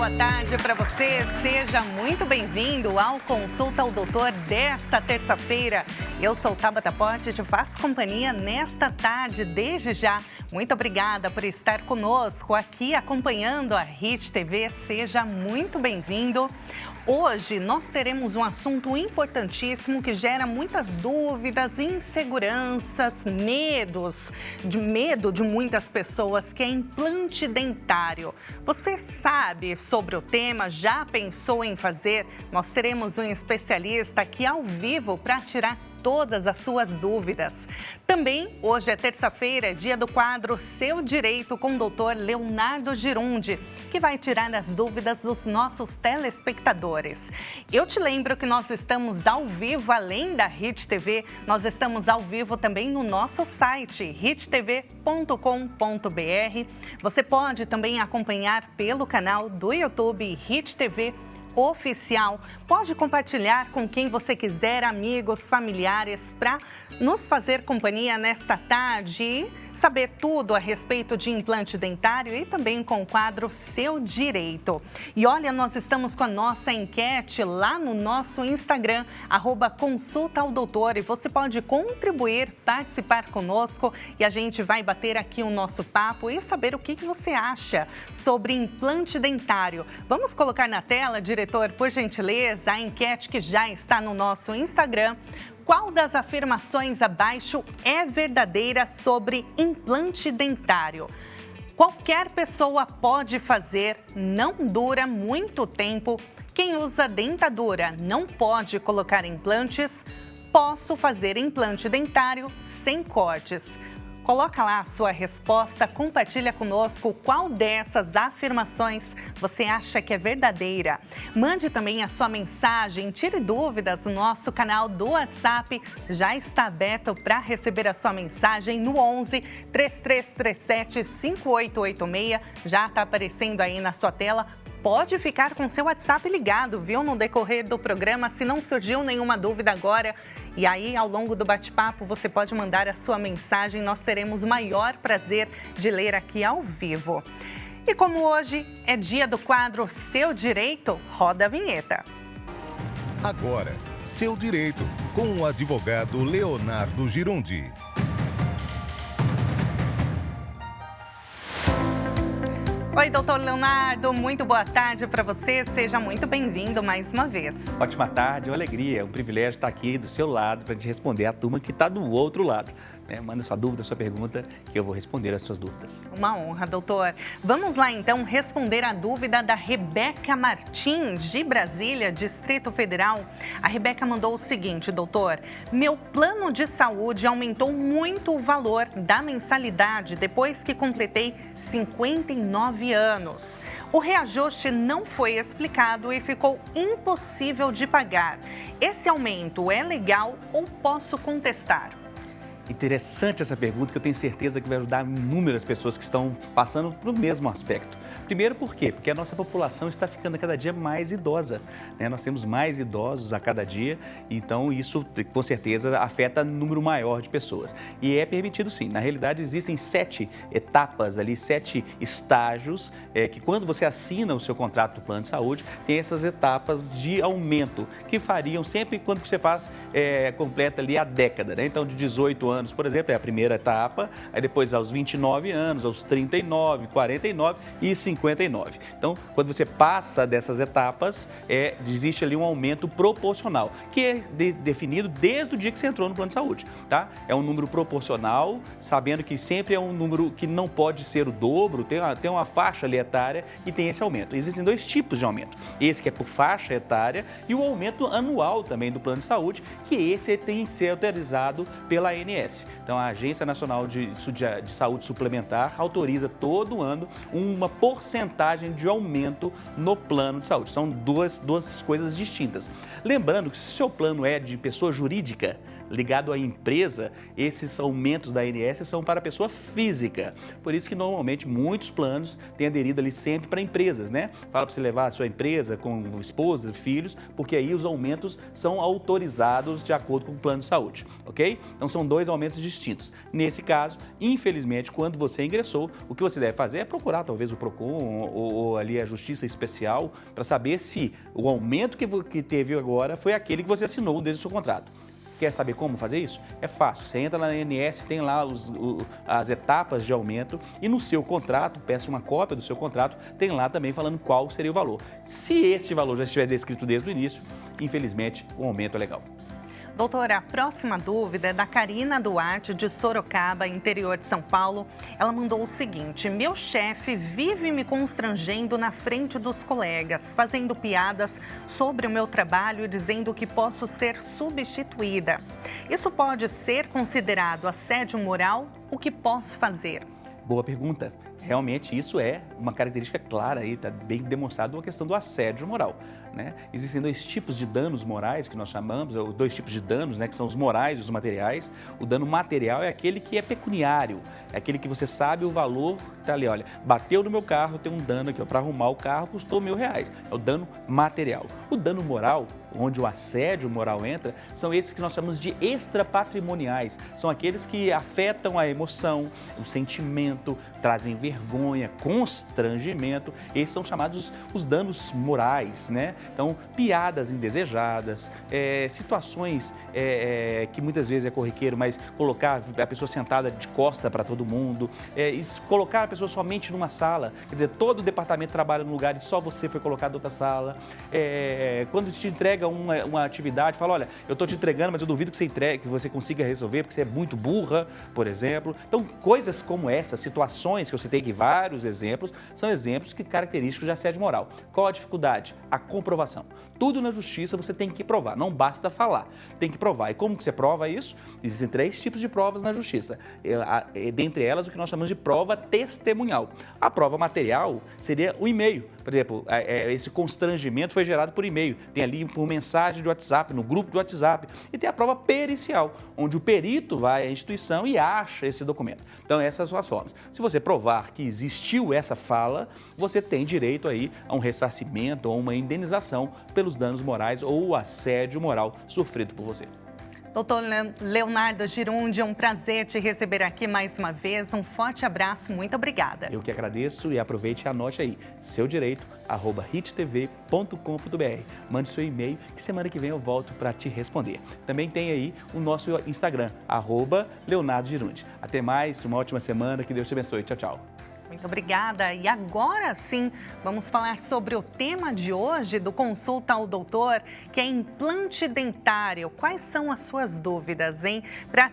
boa tarde para você. Seja muito bem-vindo ao Consulta ao Doutor desta terça-feira. Eu sou Tabata Pote e te faço companhia nesta tarde desde já. Muito obrigada por estar conosco aqui acompanhando a Hit TV. Seja muito bem-vindo. Hoje nós teremos um assunto importantíssimo que gera muitas dúvidas, inseguranças, medo de muitas pessoas, que é implante dentário. Você sabe sobre o tema? Já pensou em fazer? Nós teremos um especialista aqui ao vivo para tirar todas as suas dúvidas. Também, hoje é terça-feira, dia do quadro Seu Direito com o Dr. Leonardo Girundi, que vai tirar as dúvidas dos nossos telespectadores. Eu te lembro que nós estamos ao vivo, além da Hit TV, nós estamos ao vivo também no nosso site, hittv.com.br. Você pode também acompanhar pelo canal do YouTube Hit TV Oficial. Pode compartilhar com quem você quiser, amigos, familiares, para nos fazer companhia nesta tarde e saber tudo a respeito de implante dentário e também com o quadro Seu Direito. E olha, nós estamos com a nossa enquete lá no nosso Instagram, @consultaodoutor, e você pode contribuir, participar conosco e a gente vai bater aqui o nosso papo e saber o que você acha sobre implante dentário. Vamos colocar na tela, diretor, por gentileza, a enquete que já está no nosso Instagram. Qual das afirmações abaixo é verdadeira sobre implante dentário? Qualquer pessoa pode fazer, não dura muito tempo. Quem usa dentadura não pode colocar implantes. Posso fazer implante dentário sem cortes. Coloca lá a sua resposta, compartilha conosco qual dessas afirmações você acha que é verdadeira. Mande também a sua mensagem, tire dúvidas no nosso canal do WhatsApp. Já está aberto para receber a sua mensagem no 11 3337 5886. Já está aparecendo aí na sua tela. Pode ficar com seu WhatsApp ligado, viu, no decorrer do programa, se não surgiu nenhuma dúvida agora. E aí, ao longo do bate-papo, você pode mandar a sua mensagem, nós teremos o maior prazer de ler aqui ao vivo. E como hoje é dia do quadro Seu Direito, roda a vinheta. Agora, Seu Direito, com o advogado Leonardo Girundi. Oi, doutor Leonardo, muito boa tarde para você, seja muito bem-vindo mais uma vez. Ótima tarde, uma alegria, é um privilégio estar aqui do seu lado para te responder a turma que está do outro lado. Manda sua dúvida, sua pergunta, que eu vou responder as suas dúvidas. Uma honra, doutor. Vamos lá, então, responder a dúvida da Rebeca Martins, de Brasília, Distrito Federal. A Rebeca mandou o seguinte, doutor: meu plano de saúde aumentou muito o valor da mensalidade depois que completei 59 anos. O reajuste não foi explicado e ficou impossível de pagar. Esse aumento é legal ou posso contestar? Interessante essa pergunta, que eu tenho certeza que vai ajudar inúmeras pessoas que estão passando pelo mesmo aspecto. Primeiro, por quê? Porque a nossa população está ficando cada dia mais idosa, né? Nós temos mais idosos a cada dia, então isso com certeza afeta um número maior de pessoas. E é permitido sim. Na realidade, existem 7 etapas ali, 7 estágios, que quando você assina o seu contrato do plano de saúde, tem essas etapas de aumento, que fariam sempre quando você completa ali a década, né? Então, de 18 anos, por exemplo, é a primeira etapa, aí depois aos 29 anos, aos 39, 49 e 59. Então, quando você passa dessas etapas, existe ali um aumento proporcional, que é definido desde o dia que você entrou no plano de saúde, tá? É um número proporcional, sabendo que sempre é um número que não pode ser o dobro, tem uma faixa ali etária e tem esse aumento. Existem 2 tipos de aumento, esse que é por faixa etária e o aumento anual também do plano de saúde, que esse tem que ser autorizado pela ANS. Então, a Agência Nacional de Saúde Suplementar autoriza todo ano uma porcentagem de aumento no plano de saúde. São duas coisas distintas. Lembrando que se o seu plano é de pessoa jurídica, ligado à empresa, esses aumentos da ANS são para a pessoa física. Por isso que normalmente muitos planos têm aderido ali sempre para empresas, né? Fala para você levar a sua empresa com esposa, filhos, porque aí os aumentos são autorizados de acordo com o plano de saúde, ok? Então são 2 aumentos distintos. Nesse caso, infelizmente, quando você ingressou, o que você deve fazer é procurar talvez o PROCON ou ali a Justiça Especial para saber se o aumento que teve agora foi aquele que você assinou desde o seu contrato. Quer saber como fazer isso? É fácil. Você entra na ANS, tem lá as etapas de aumento e no seu contrato, peça uma cópia do seu contrato, tem lá também falando qual seria o valor. Se este valor já estiver descrito desde o início, infelizmente, o aumento é legal. Doutora, a próxima dúvida é da Karina Duarte, de Sorocaba, interior de São Paulo. Ela mandou o seguinte: meu chefe vive me constrangendo na frente dos colegas, fazendo piadas sobre o meu trabalho e dizendo que posso ser substituída. Isso pode ser considerado assédio moral? O que posso fazer? Boa pergunta. Realmente isso é uma característica clara aí, está bem demonstrado a questão do assédio moral, né? Existem dois tipos de danos morais que nós chamamos, ou dois tipos de danos, né, que são os morais e os materiais. O dano material é aquele que é pecuniário, é aquele que você sabe o valor, tá ali, olha, bateu no meu carro, tem um dano aqui, para arrumar o carro custou R$1.000, é o dano material. O dano moral, onde o assédio moral entra, são esses que nós chamamos de extrapatrimoniais. São aqueles que afetam a emoção, o sentimento, trazem vergonha, constrangimento. Esses são chamados os danos morais, né? Então, piadas indesejadas, situações que muitas vezes é corriqueiro, mas colocar a pessoa sentada de costa para todo mundo, colocar a pessoa somente numa sala, quer dizer, todo o departamento trabalha num lugar e só você foi colocado em outra sala. Quando te entrega uma atividade, fala, olha, eu estou te entregando, mas eu duvido que você entregue, que você consiga resolver, porque você é muito burra, por exemplo. Então, coisas como essas, situações que eu citei aqui, vários exemplos, são exemplos característicos de assédio moral. Qual a dificuldade? A comprovação. Tudo na justiça você tem que provar, não basta falar, tem que provar. E como que você prova isso? Existem 3 tipos de provas na justiça. Dentre elas, o que nós chamamos de prova testemunhal. A prova material seria o e-mail. Por exemplo, esse constrangimento foi gerado por e-mail. Tem ali por mensagem de WhatsApp, no grupo do WhatsApp. E tem a prova pericial, onde o perito vai à instituição e acha esse documento. Então, essas são as formas. Se você provar que existiu essa fala, você tem direito aí a um ressarcimento ou uma indenização pelos danos morais ou o assédio moral sofrido por você. Doutor Leonardo Girundi, é um prazer te receber aqui mais uma vez. Um forte abraço, muito obrigada. Eu que agradeço e aproveite e anote aí, seudireito@hitv.com.br. Mande seu e-mail que semana que vem eu volto para te responder. Também tem aí o nosso Instagram, @Leonardo Girundi. Até mais, uma ótima semana, que Deus te abençoe. Tchau, tchau. Muito obrigada. E agora sim, vamos falar sobre o tema de hoje do Consulta ao Doutor, que é implante dentário. Quais são as suas dúvidas, hein? Para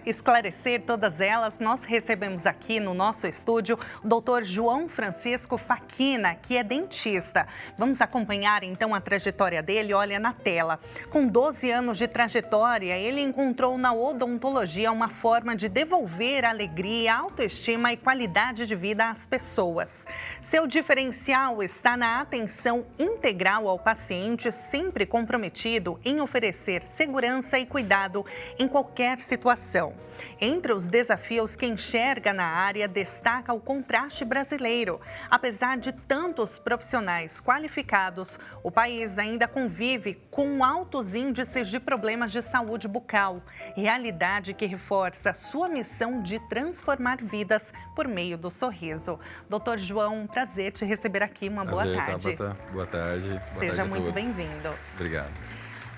esclarecer todas elas, nós recebemos aqui no nosso estúdio o doutor João Francisco Faquina, que é dentista. Vamos acompanhar então a trajetória dele, olha na tela. Com 12 anos de trajetória, ele encontrou na odontologia uma forma de devolver alegria, autoestima e qualidade de vida às pessoas. Seu diferencial está na atenção integral ao paciente, sempre comprometido em oferecer segurança e cuidado em qualquer situação. Entre os desafios que enxerga na área, destaca o contraste brasileiro. Apesar de tantos profissionais qualificados, o país ainda convive com altos índices de problemas de saúde bucal, realidade que reforça sua missão de transformar vidas por meio do sorriso. Doutor João, prazer te receber aqui. Uma boa tarde. Boa tarde. Seja muito bem-vindo. Obrigado.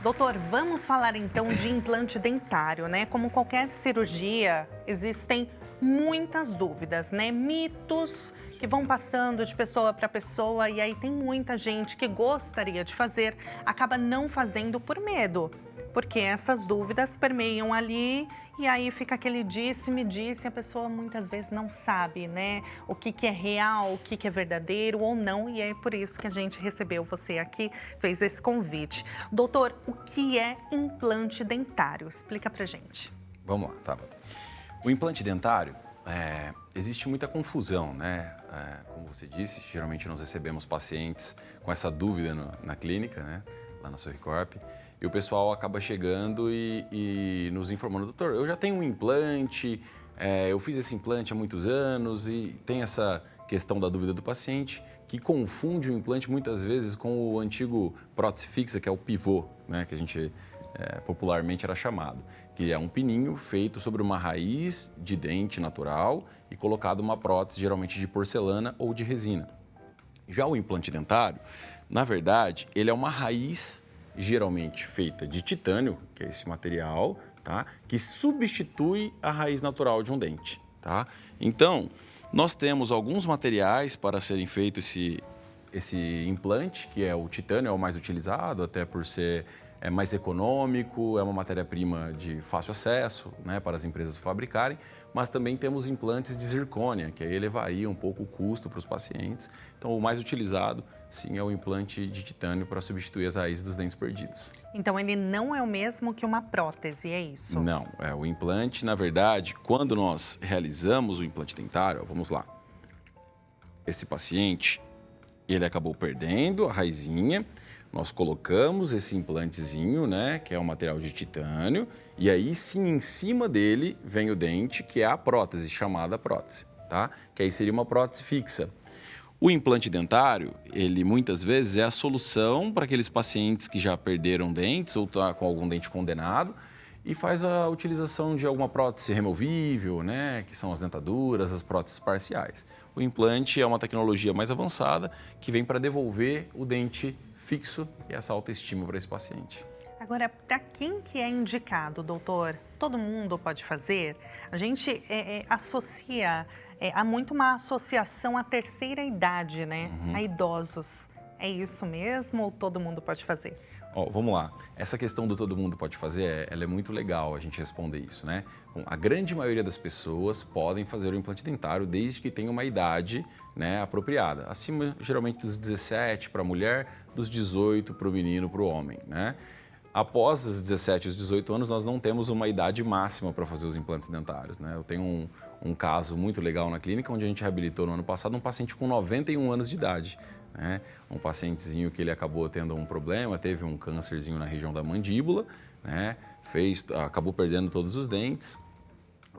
Doutor, vamos falar então de implante dentário, né? Como qualquer cirurgia, existem muitas dúvidas, né? Mitos que vão passando de pessoa para pessoa e aí tem muita gente que gostaria de fazer, acaba não fazendo por medo, porque essas dúvidas permeiam ali e aí fica aquele disse-me disse, a pessoa muitas vezes não sabe, né? O que é real, o que é verdadeiro ou não, e é por isso que a gente recebeu você aqui, fez esse convite. Doutor, o que é implante dentário? Explica pra gente. Vamos lá, tá. O implante dentário, existe muita confusão, né? Como você disse, geralmente nós recebemos pacientes com essa dúvida na clínica, né? Lá na Sorricorp. E o pessoal acaba chegando e nos informando, doutor, eu já tenho um implante, eu fiz esse implante há muitos anos e tem essa questão da dúvida do paciente que confunde o implante muitas vezes com o antigo prótese fixa, que é o pivô, né, que a gente popularmente era chamado, que é um pininho feito sobre uma raiz de dente natural e colocado uma prótese, geralmente de porcelana ou de resina. Já o implante dentário, na verdade, ele é uma raiz geralmente feita de titânio, que é esse material, tá? Que substitui a raiz natural de um dente, tá? Então, nós temos alguns materiais para serem feito esse implante, que é o titânio, é o mais utilizado, até por ser mais econômico, é uma matéria-prima de fácil acesso, né, para as empresas fabricarem, mas também temos implantes de zircônia, que aí elevaria um pouco o custo para os pacientes. Então, o mais utilizado, sim, é o implante de titânio para substituir as raízes dos dentes perdidos. Então, ele não é o mesmo que uma prótese, é isso? Não, o implante, na verdade, quando nós realizamos o implante dentário, vamos lá, esse paciente, ele acabou perdendo a raizinha, nós colocamos esse implantezinho, né, que é um material de titânio, e aí sim, em cima dele vem o dente, que é a prótese, chamada prótese, tá? Que aí seria uma prótese fixa. O implante dentário, ele muitas vezes é a solução para aqueles pacientes que já perderam dentes ou tá com algum dente condenado e faz a utilização de alguma prótese removível, né, que são as dentaduras, as próteses parciais. O implante é uma tecnologia mais avançada que vem para devolver o dente fixo e essa autoestima para esse paciente. Agora, para quem que é indicado, doutor? Todo mundo pode fazer? A gente associa, há muito uma associação à terceira idade, né? A idosos. É isso mesmo ou todo mundo pode fazer? Vamos lá. Essa questão do todo mundo pode fazer, ela é muito legal a gente responder isso, né? Bom, a grande maioria das pessoas podem fazer o implante dentário desde que tenha uma idade, né, apropriada. Acima, geralmente, dos 17 para a mulher, dos 18 para o menino, para o homem, né? Após os 17 e os 18 anos, nós não temos uma idade máxima para fazer os implantes dentários, né? Eu tenho um caso muito legal na clínica, onde a gente reabilitou no ano passado um paciente com 91 anos de idade. Né? Um pacientezinho que ele acabou tendo um problema, teve um câncerzinho na região da mandíbula, né? Acabou perdendo todos os dentes.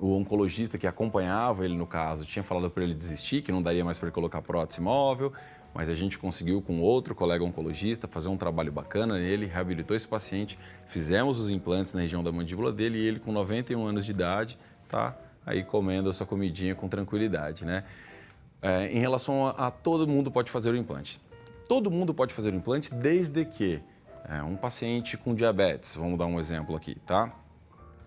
O oncologista que acompanhava ele no caso tinha falado para ele desistir, que não daria mais para ele colocar prótese móvel, mas a gente conseguiu com outro colega oncologista fazer um trabalho bacana nele, reabilitou esse paciente, fizemos os implantes na região da mandíbula dele e ele com 91 anos de idade tá aí comendo a sua comidinha com tranquilidade, né? Em relação a todo mundo pode fazer o implante. Todo mundo pode fazer o implante desde que um paciente com diabetes, vamos dar um exemplo aqui, tá?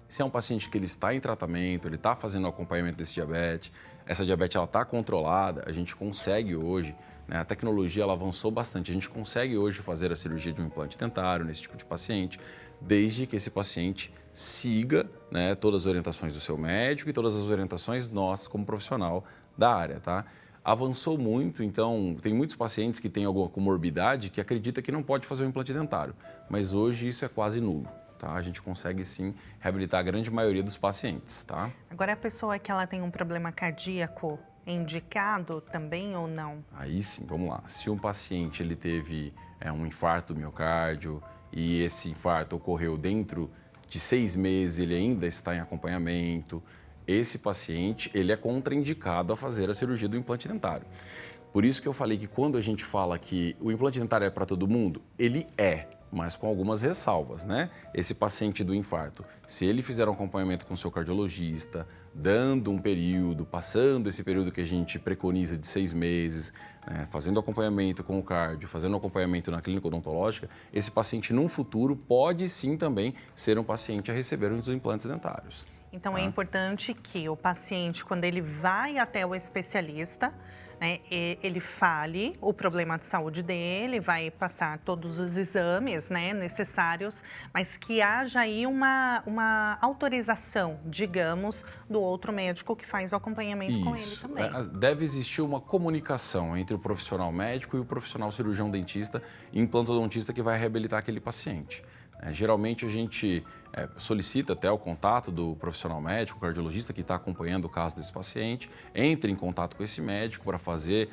Se é um paciente que ele está em tratamento, ele está fazendo o acompanhamento desse diabetes, essa diabetes ela está controlada, a gente consegue hoje, né, a tecnologia ela avançou bastante, a gente consegue hoje fazer a cirurgia de um implante dentário nesse tipo de paciente, desde que esse paciente siga, né, todas as orientações do seu médico e todas as orientações nossas como profissional da área, tá? Avançou muito, então tem muitos pacientes que têm alguma comorbidade que acredita que não pode fazer o implante dentário, mas hoje isso é quase nulo. Tá? A gente consegue sim reabilitar a grande maioria dos pacientes, tá? Agora, a pessoa que ela tem um problema cardíaco, é indicado também ou não? Aí sim, vamos lá. Se um paciente ele teve um infarto do miocárdio e esse infarto ocorreu dentro de 6 meses, ele ainda está em acompanhamento, esse paciente ele é contraindicado a fazer a cirurgia do implante dentário. Por isso que eu falei que quando a gente fala que o implante dentário é para todo mundo, ele é, mas com algumas ressalvas, né? Esse paciente do infarto, se ele fizer um acompanhamento com o seu cardiologista, dando um período, passando esse período que a gente preconiza de 6 meses, né? Fazendo acompanhamento com o cardio, fazendo acompanhamento na clínica odontológica, esse paciente, num futuro, pode sim também ser um paciente a receber os implantes dentários. Então, é importante que o paciente, quando ele vai até o especialista, né, ele fale o problema de saúde dele, vai passar todos os exames, né, necessários, mas que haja aí uma autorização, digamos, do outro médico que faz o acompanhamento com ele também. Deve existir uma comunicação entre o profissional médico e o profissional cirurgião dentista e implantodontista que vai reabilitar aquele paciente. Geralmente a gente solicita até o contato do profissional médico, cardiologista que está acompanhando o caso desse paciente, entre em contato com esse médico para fazer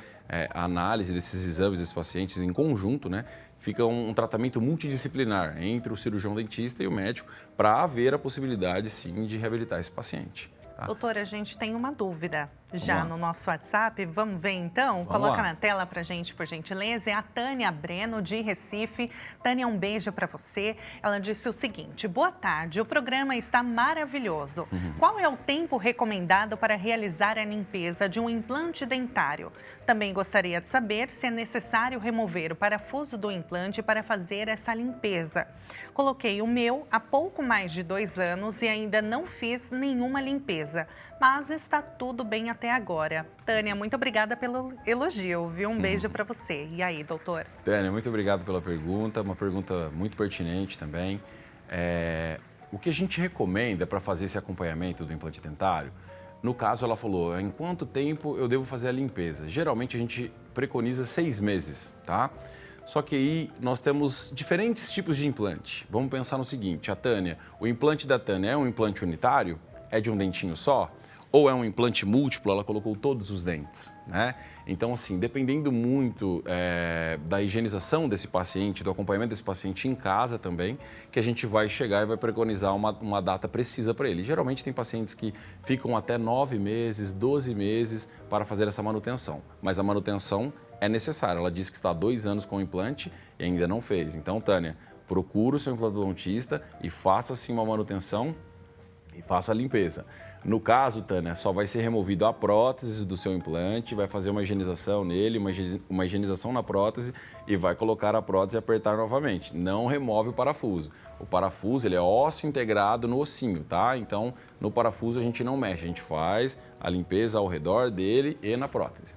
a análise desses exames desses pacientes em conjunto, né? Fica um tratamento multidisciplinar entre o cirurgião dentista e o médico para haver a possibilidade, sim, de reabilitar esse paciente. Tá? Doutora, a gente tem uma dúvida. já no nosso WhatsApp. Vamos ver então? Vamos Coloca lá. na tela pra gente, por gentileza. É a Tânia Breno, de Recife. Tânia, um beijo para você. Ela disse o seguinte: boa tarde, o programa está maravilhoso. Qual é o tempo recomendado para realizar a limpeza de um implante dentário? Também gostaria de saber se é necessário remover o parafuso do implante para fazer essa limpeza. Coloquei o meu há pouco mais de 2 anos e ainda não fiz nenhuma limpeza, mas está tudo bem até agora. Tânia, muito obrigada pelo elogio, viu? Um beijo para você. E aí, doutor? Tânia, muito obrigado pela pergunta, uma pergunta muito pertinente também. O que a gente recomenda para fazer esse acompanhamento do implante dentário? No caso, ela falou, em quanto tempo eu devo fazer a limpeza? Geralmente a gente preconiza 6 meses, tá? Só que aí nós temos diferentes tipos de implante. Vamos pensar no seguinte, o implante da Tânia é um implante unitário? É de um dentinho só? Ou é um implante múltiplo, ela colocou todos os dentes, né? Então, assim, dependendo muito da higienização desse paciente, do acompanhamento desse paciente em casa também, que a gente vai chegar e vai preconizar uma data precisa para ele. Geralmente tem pacientes que ficam até 9 meses, 12 meses para fazer essa manutenção, mas a manutenção é necessária. Ela disse que está há 2 anos com o implante e ainda não fez. Então, Tânia, procura o seu implantodontista e faça sim uma manutenção e faça a limpeza. No caso, Tânia, só vai ser removido a prótese do seu implante, vai fazer uma higienização nele, uma higienização na prótese e vai colocar a prótese e apertar novamente. Não remove o parafuso. O parafuso, ele é ósseo integrado no ossinho, tá? Então, no parafuso a gente não mexe, a gente faz a limpeza ao redor dele e na prótese.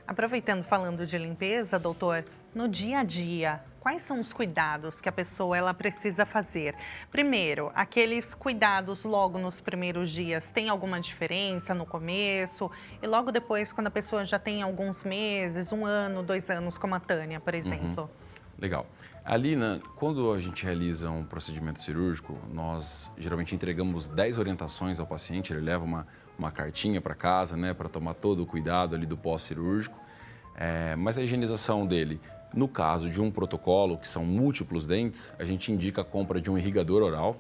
Aproveitando, falando de limpeza, doutor, no dia a dia, quais são os cuidados que a pessoa ela precisa fazer? Primeiro, aqueles cuidados logo nos primeiros dias, tem alguma diferença no começo? E logo depois, quando a pessoa já tem alguns meses, 1 ano, 2 anos, como a Tânia, por exemplo? Legal. Ali, quando a gente realiza um procedimento cirúrgico, nós geralmente entregamos 10 orientações ao paciente, ele leva uma cartinha para casa, né, para tomar todo o cuidado ali do pós-cirúrgico. Mas a higienização dele, no caso de um protocolo, que são múltiplos dentes, a gente indica a compra de um irrigador oral.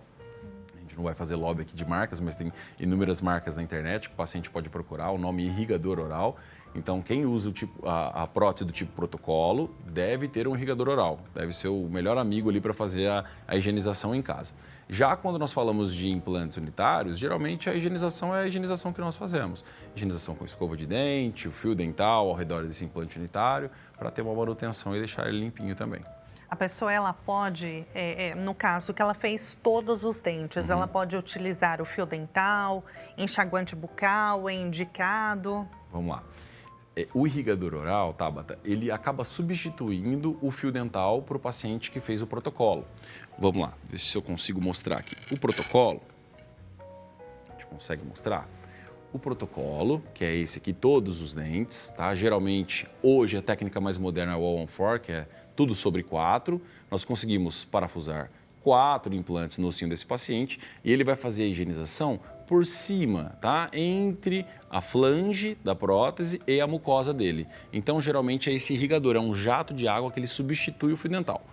A gente não vai fazer lobby aqui de marcas, mas tem inúmeras marcas na internet que o paciente pode procurar, o nome irrigador oral. Então, quem usa a prótese do tipo protocolo deve ter um irrigador oral, deve ser o melhor amigo ali para fazer a higienização em casa. Já quando nós falamos de implantes unitários, geralmente a higienização é a higienização que nós fazemos. Higienização com escova de dente, o fio dental ao redor desse implante unitário, para ter uma manutenção e deixar ele limpinho também. A pessoa, ela pode, no caso que ela fez todos os dentes, ela pode utilizar o fio dental, enxaguante bucal, é indicado? Vamos lá. O irrigador oral, Tabata, ele acaba substituindo o fio dental para o paciente que fez o protocolo. Vamos lá, ver se eu consigo mostrar aqui. O protocolo, a gente consegue mostrar? O protocolo, que é esse aqui, todos os dentes, tá? Geralmente, hoje a técnica mais moderna é o all-on-4, que é tudo sobre 4. Nós conseguimos parafusar 4 implantes no ossinho desse paciente e ele vai fazer a higienização por cima, tá? Entre a flange da prótese e a mucosa dele. Então, geralmente, é esse irrigador, é um jato de água que ele substitui o fio dental.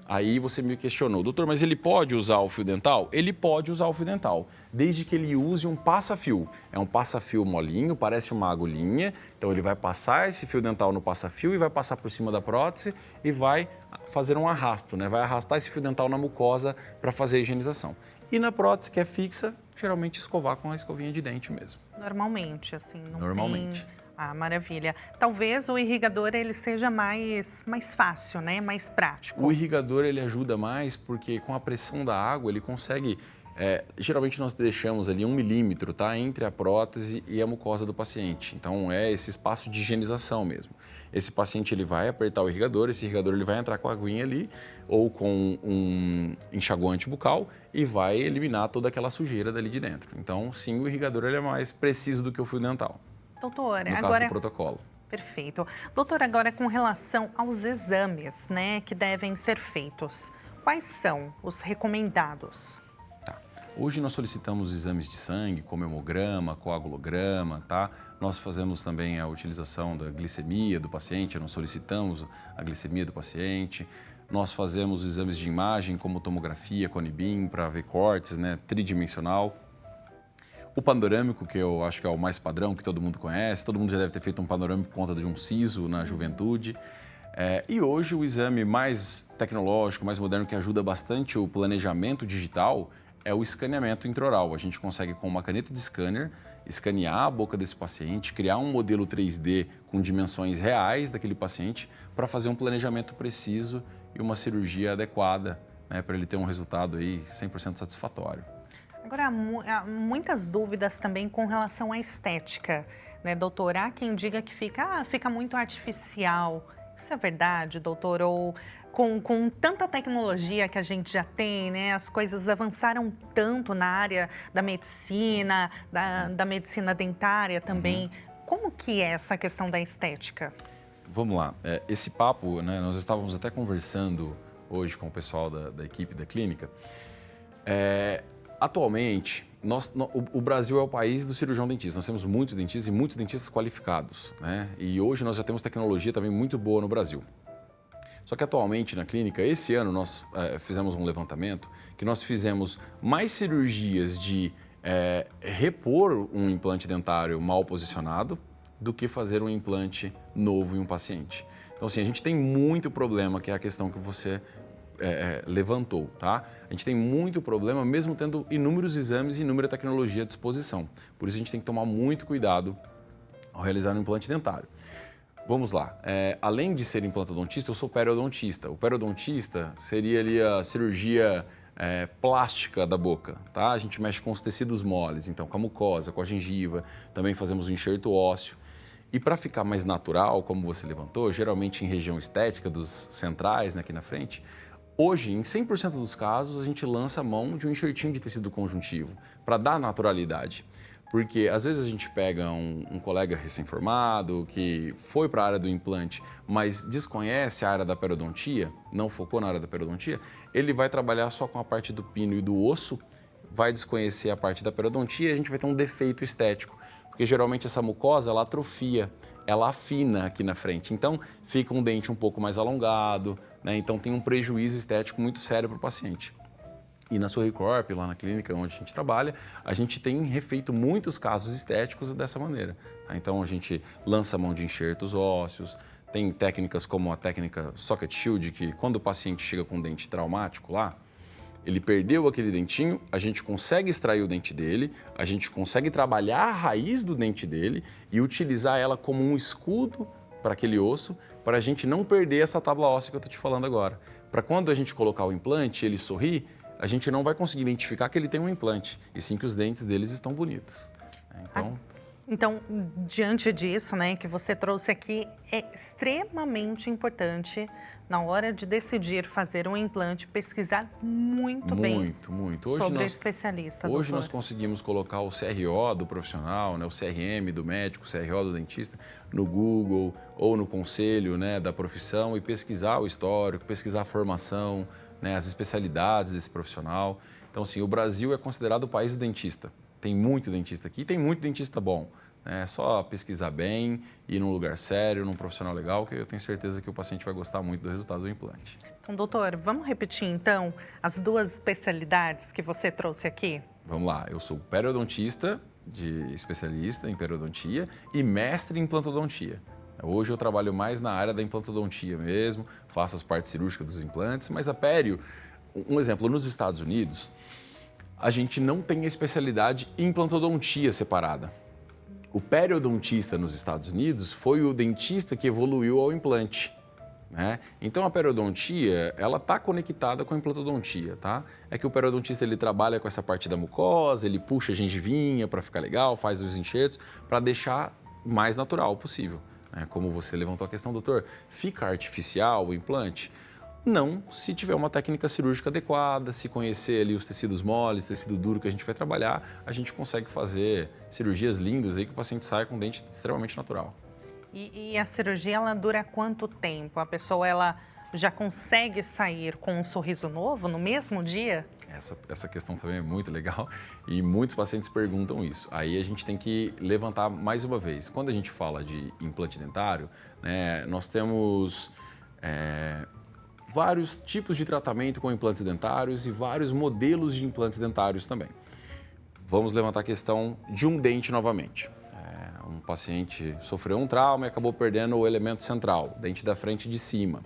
Aí você me questionou, doutor, mas ele pode usar o fio dental? Ele pode usar o fio dental, desde que ele use um passa-fio. É um passa-fio molinho, parece uma agulhinha. Então, ele vai passar esse fio dental no passa-fio e vai passar por cima da prótese e vai fazer um arrasto, né? Vai arrastar esse fio dental na mucosa para fazer a higienização. E na prótese, que é fixa, geralmente escovar com a escovinha de dente mesmo. Normalmente, assim, não Normalmente. tem... Ah, maravilha. Talvez o irrigador ele seja mais fácil, né? Mais prático. O irrigador ele ajuda mais porque com a pressão da água ele consegue... geralmente nós deixamos ali 1 milímetro, tá? Entre a prótese e a mucosa do paciente. Então é esse espaço de higienização mesmo. Esse paciente ele vai apertar o irrigador, esse irrigador ele vai entrar com a aguinha ali ou com um enxaguante bucal e vai eliminar toda aquela sujeira dali de dentro. Então sim, o irrigador ele é mais preciso do que o fio dental. Doutor, no agora... caso do protocolo. Perfeito. Doutor, agora com relação aos exames, né, que devem ser feitos, quais são os recomendados? Tá. Hoje nós solicitamos exames de sangue, como hemograma, coagulograma, tá? Nós fazemos também a utilização da glicemia do paciente, nós solicitamos a glicemia do paciente. Nós fazemos exames de imagem, como tomografia, Cone-Beam, para ver cortes, né, tridimensional. O panorâmico, que eu acho que é o mais padrão, que todo mundo conhece, todo mundo já deve ter feito um panorâmico por conta de um siso na juventude. E hoje o exame mais tecnológico, mais moderno, que ajuda bastante o planejamento digital, é o escaneamento intraoral. A gente consegue, com uma caneta de scanner, escanear a boca desse paciente, criar um modelo 3D com dimensões reais daquele paciente para fazer um planejamento preciso e uma cirurgia adequada, né, para ele ter um resultado aí 100% satisfatório. Agora, há muitas dúvidas também com relação à estética, né, doutor? Há quem diga que fica muito artificial. Isso é verdade, doutor? Ou com tanta tecnologia que a gente já tem, né, as coisas avançaram tanto na área da medicina, da medicina dentária também. Como que é essa questão da estética? Vamos lá. Esse papo, né, nós estávamos até conversando hoje com o pessoal da equipe da clínica. Atualmente, o Brasil é o país do cirurgião dentista. Nós temos muitos dentistas e muitos dentistas qualificados, né? E hoje nós já temos tecnologia também muito boa no Brasil. Só que atualmente na clínica, esse ano nós fizemos um levantamento que nós fizemos mais cirurgias de repor um implante dentário mal posicionado do que fazer um implante novo em um paciente. Então, assim, a gente tem muito problema, que é a questão que você levantou, tá? A gente tem muito problema, mesmo tendo inúmeros exames e inúmera tecnologia à disposição. Por isso a gente tem que tomar muito cuidado ao realizar um implante dentário. Vamos lá. Além de ser implantodontista, eu sou periodontista. O periodontista seria ali a cirurgia plástica da boca, tá? A gente mexe com os tecidos moles, então com a mucosa, com a gengiva, também fazemos o enxerto ósseo. E para ficar mais natural, como você levantou, geralmente em região estética dos centrais, né, aqui na frente, hoje, em 100% dos casos, a gente lança a mão de um enxertinho de tecido conjuntivo para dar naturalidade. Porque às vezes a gente pega um colega recém-formado que foi para a área do implante, mas desconhece a área da periodontia, não focou na área da periodontia, ele vai trabalhar só com a parte do pino e do osso, vai desconhecer a parte da periodontia e a gente vai ter um defeito estético. Porque geralmente essa mucosa, ela atrofia, ela afina aqui na frente. Então, fica um dente um pouco mais alongado, né? Então tem um prejuízo estético muito sério para o paciente. E na Sorricorp, lá na clínica onde a gente trabalha, a gente tem refeito muitos casos estéticos dessa maneira. Tá? Então, a gente lança a mão de enxertos ósseos, tem técnicas como a técnica Socket Shield, que quando o paciente chega com um dente traumático lá, ele perdeu aquele dentinho, a gente consegue extrair o dente dele, a gente consegue trabalhar a raiz do dente dele e utilizar ela como um escudo para aquele osso, para a gente não perder essa tábua óssea que eu estou te falando agora. Para quando a gente colocar o implante, ele sorrir, a gente não vai conseguir identificar que ele tem um implante, e sim que os dentes deles estão bonitos. Então, diante disso, né, que você trouxe aqui, é extremamente importante, na hora de decidir fazer um implante, pesquisar muito bem sobre o especialista. Hoje nós conseguimos colocar o CRO do profissional, né, o CRM do médico, o CRO do dentista, no Google ou no conselho, né, da profissão e pesquisar o histórico, pesquisar a formação, né, as especialidades desse profissional. Então, assim, o Brasil é considerado o país do dentista. Tem muito dentista aqui e tem muito dentista bom. É só pesquisar bem, ir num lugar sério, num profissional legal, que eu tenho certeza que o paciente vai gostar muito do resultado do implante. Então, doutor, vamos repetir então as duas especialidades que você trouxe aqui? Vamos lá, eu sou periodontista, especialista em periodontia e mestre em implantodontia. Hoje eu trabalho mais na área da implantodontia mesmo, faço as partes cirúrgicas dos implantes, mas a pério, um exemplo, nos Estados Unidos, a gente não tem a especialidade em implantodontia separada. O periodontista nos Estados Unidos foi o dentista que evoluiu ao implante, né? Então a periodontia, ela está conectada com a implantodontia, tá? É que o periodontista ele trabalha com essa parte da mucosa, ele puxa a gengivinha para ficar legal, faz os enxertos para deixar mais natural possível. Como você levantou a questão, doutor, fica artificial o implante? Não, se tiver uma técnica cirúrgica adequada, se conhecer ali os tecidos moles, tecido duro que a gente vai trabalhar, a gente consegue fazer cirurgias lindas aí que o paciente saia com um dente extremamente natural. E a cirurgia, ela dura quanto tempo? A pessoa, ela já consegue sair com um sorriso novo no mesmo dia? Essa questão também é muito legal e muitos pacientes perguntam isso. Aí a gente tem que levantar mais uma vez. Quando a gente fala de implante dentário, né, nós temos vários tipos de tratamento com implantes dentários e vários modelos de implantes dentários também. vamos levantar a questão de um dente novamente. Um paciente sofreu um trauma e acabou perdendo o elemento central, dente da frente e de cima.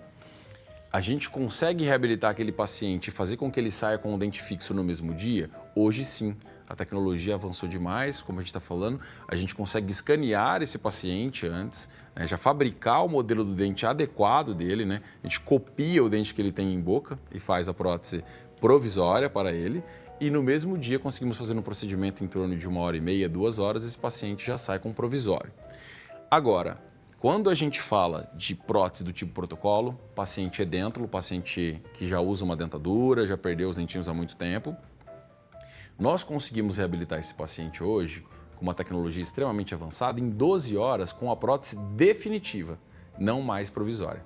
A gente consegue reabilitar aquele paciente e fazer com que ele saia com o dente fixo no mesmo dia? Hoje sim. A tecnologia avançou demais, como a gente está falando, a gente consegue escanear esse paciente antes, né, já fabricar o modelo do dente adequado dele, né? A gente copia o dente que ele tem em boca e faz a prótese provisória para ele e no mesmo dia conseguimos fazer um procedimento em torno de 1h30, 2 horas, esse paciente já sai com provisório. Agora, quando a gente fala de prótese do tipo protocolo, paciente edêntulo, paciente que já usa uma dentadura, já perdeu os dentinhos há muito tempo, nós conseguimos reabilitar esse paciente hoje com uma tecnologia extremamente avançada em 12 horas com a prótese definitiva, não mais provisória.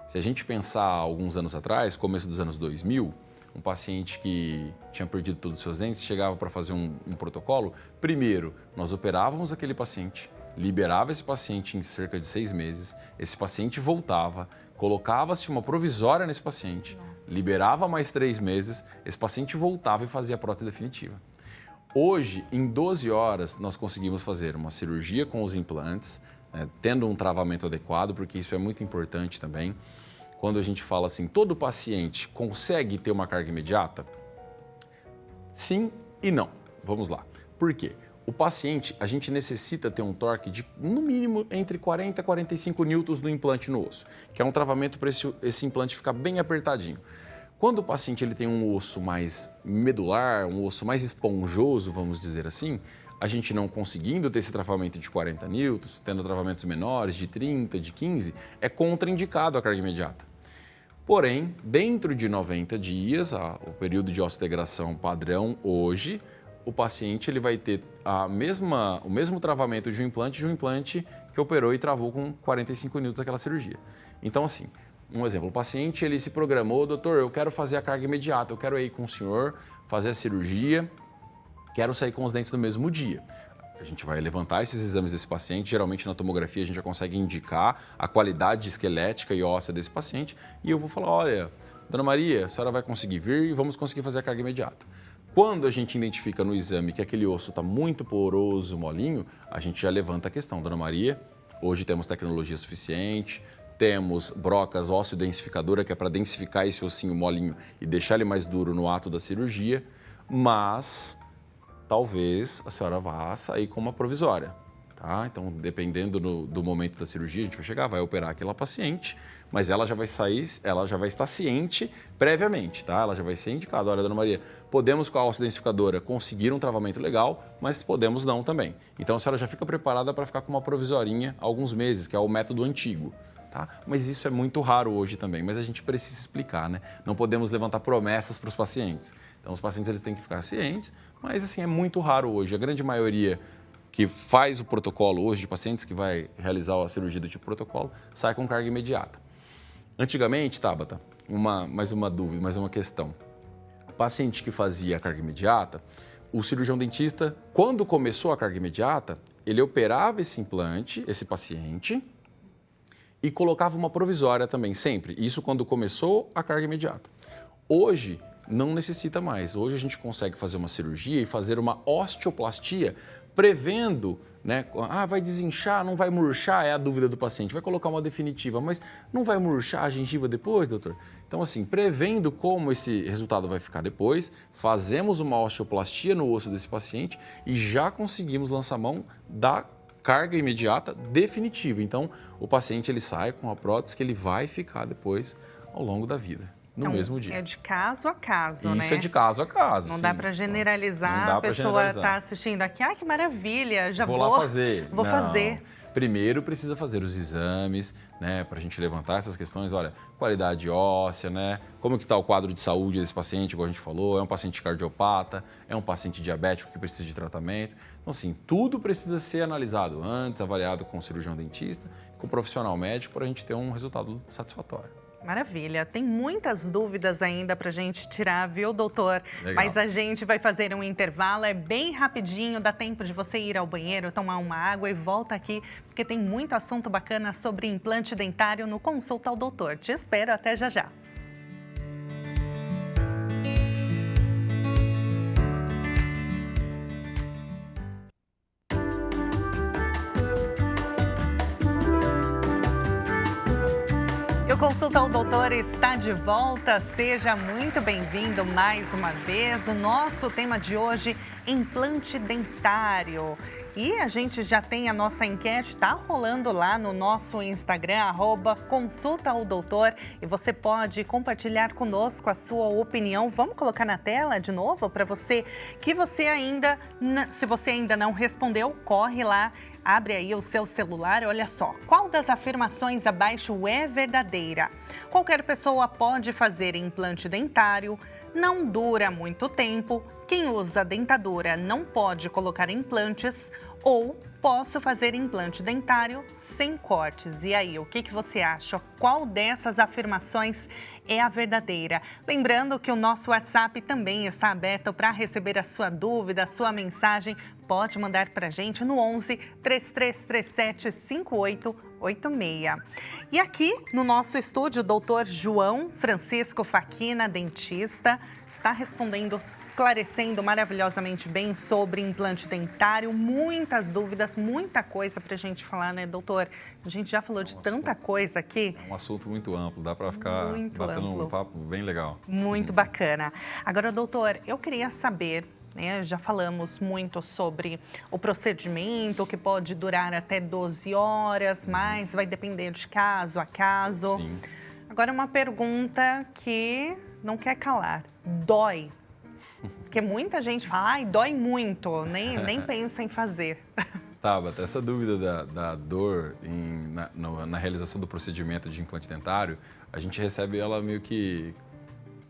Se a gente pensar alguns anos atrás, começo dos anos 2000, um paciente que tinha perdido todos os seus dentes chegava para fazer um protocolo, primeiro nós operávamos aquele paciente, liberava esse paciente em cerca de 6 meses, esse paciente voltava, colocava-se uma provisória nesse paciente, liberava mais 3 meses, esse paciente voltava e fazia a prótese definitiva. Hoje, em 12 horas, nós conseguimos fazer uma cirurgia com os implantes, né, tendo um travamento adequado, porque isso é muito importante também. Quando a gente fala assim, todo paciente consegue ter uma carga imediata? Sim e não. Vamos lá. Por quê? O paciente, a gente necessita ter um torque de, no mínimo, entre 40 e 45 newtons no implante no osso, que é um travamento para esse implante ficar bem apertadinho. Quando o paciente ele tem um osso mais medular, um osso mais esponjoso, vamos dizer assim, a gente não conseguindo ter esse travamento de 40 newtons, tendo travamentos menores, de 30, de 15, é contraindicado a carga imediata. Porém, dentro de 90 dias, o período de osseodegradação padrão hoje, o paciente ele vai ter o mesmo travamento de um implante que operou e travou com 45 newtons aquela cirurgia. Então, assim, um exemplo, o paciente ele se programou, doutor, eu quero fazer a carga imediata, eu quero ir com o senhor, fazer a cirurgia, quero sair com os dentes no mesmo dia. A gente vai levantar esses exames desse paciente, geralmente na tomografia a gente já consegue indicar a qualidade esquelética e óssea desse paciente e eu vou falar, olha, dona Maria, a senhora vai conseguir vir e vamos conseguir fazer a carga imediata. Quando a gente identifica no exame que aquele osso está muito poroso, molinho, a gente já levanta a questão, dona Maria, hoje temos tecnologia suficiente, temos brocas ósseo-densificadora, que é para densificar esse ossinho molinho e deixar ele mais duro no ato da cirurgia, mas talvez a senhora vá sair com uma provisória, tá? Então, dependendo do momento da cirurgia, a gente vai chegar, vai operar aquela paciente, mas ela já vai estar ciente previamente, tá? Ela já vai ser indicada, olha, dona Maria, podemos com a ósseo-densificadora conseguir um travamento legal, mas podemos não também. Então, a senhora já fica preparada para ficar com uma provisorinha há alguns meses, que é o método antigo. Tá? Mas isso é muito raro hoje também, mas a gente precisa explicar, né? Não podemos levantar promessas para os pacientes. Então, os pacientes eles têm que ficar cientes, mas assim, é muito raro hoje. A grande maioria que faz o protocolo hoje, de pacientes que vai realizar a cirurgia do tipo protocolo, sai com carga imediata. Antigamente, Tabata, mais uma dúvida, mais uma questão. O paciente que fazia a carga imediata, o cirurgião dentista, quando começou a carga imediata, ele operava esse implante, esse paciente, e colocava uma provisória também, sempre. Isso quando começou a carga imediata. Hoje, não necessita mais. Hoje a gente consegue fazer uma cirurgia e fazer uma osteoplastia prevendo, né? Vai desinchar, não vai murchar, é a dúvida do paciente. Vai colocar uma definitiva, mas não vai murchar a gengiva depois, doutor? Então, assim, prevendo como esse resultado vai ficar depois, fazemos uma osteoplastia no osso desse paciente e já conseguimos lançar mão da carga imediata definitiva. Então, o paciente ele sai com a prótese que ele vai ficar depois ao longo da vida, no mesmo dia. É de caso a caso, né? Isso é de caso a caso. Não sim. dá para generalizar, Não dá a pessoa está assistindo aqui, que maravilha, já vou lá fazer. Vou fazer. Primeiro precisa fazer os exames, né, para a gente levantar essas questões, olha, qualidade óssea, né, como que está o quadro de saúde desse paciente, igual a gente falou, é um paciente cardiopata, é um paciente diabético que precisa de tratamento. Então, assim, tudo precisa ser analisado antes, avaliado com o cirurgião dentista, com o profissional médico, para a gente ter um resultado satisfatório. Maravilha. Tem muitas dúvidas ainda para a gente tirar, viu, doutor? Legal. Mas a gente vai fazer um intervalo, é bem rapidinho, dá tempo de você ir ao banheiro, tomar uma água e volta aqui, porque tem muito assunto bacana sobre implante dentário no Consulta ao Doutor. Te espero, até já já. E o Consulta ao Doutor está de volta. Seja muito bem-vindo mais uma vez. O nosso tema de hoje, implante dentário. E a gente já tem a nossa enquete, está rolando lá no nosso Instagram, @consultaodoutor. E você pode compartilhar conosco a sua opinião. Vamos colocar na tela de novo para você, que você ainda, se você ainda não respondeu, corre lá. Abre aí o seu celular, olha só. Qual das afirmações abaixo é verdadeira? Qualquer pessoa pode fazer implante dentário, não dura muito tempo, quem usa dentadura não pode colocar implantes ou posso fazer implante dentário sem cortes. E aí, o que você acha? Qual dessas afirmações é a verdadeira? Lembrando que o nosso WhatsApp também está aberto para receber a sua dúvida, a sua mensagem. Pode mandar para a gente no 11 3337 5886. E aqui no nosso estúdio, o doutor João Francisco Faquina, dentista, está respondendo, esclarecendo maravilhosamente bem sobre implante dentário. Muitas dúvidas, muita coisa para a gente falar, né, doutor? A gente já falou de tanta coisa aqui. É um assunto muito amplo, dá para ficar batendo um papo bem legal. Muito bacana. Agora, doutor, eu queria saber, né, já falamos muito sobre o procedimento, que pode durar até 12 horas, mas vai depender de caso a caso. Sim. Agora, uma pergunta que não quer calar. Dói? Porque muita gente fala, ai, dói muito, nem penso em fazer. Tabata, essa dúvida da dor na realização do procedimento de implante dentário, a gente recebe ela meio que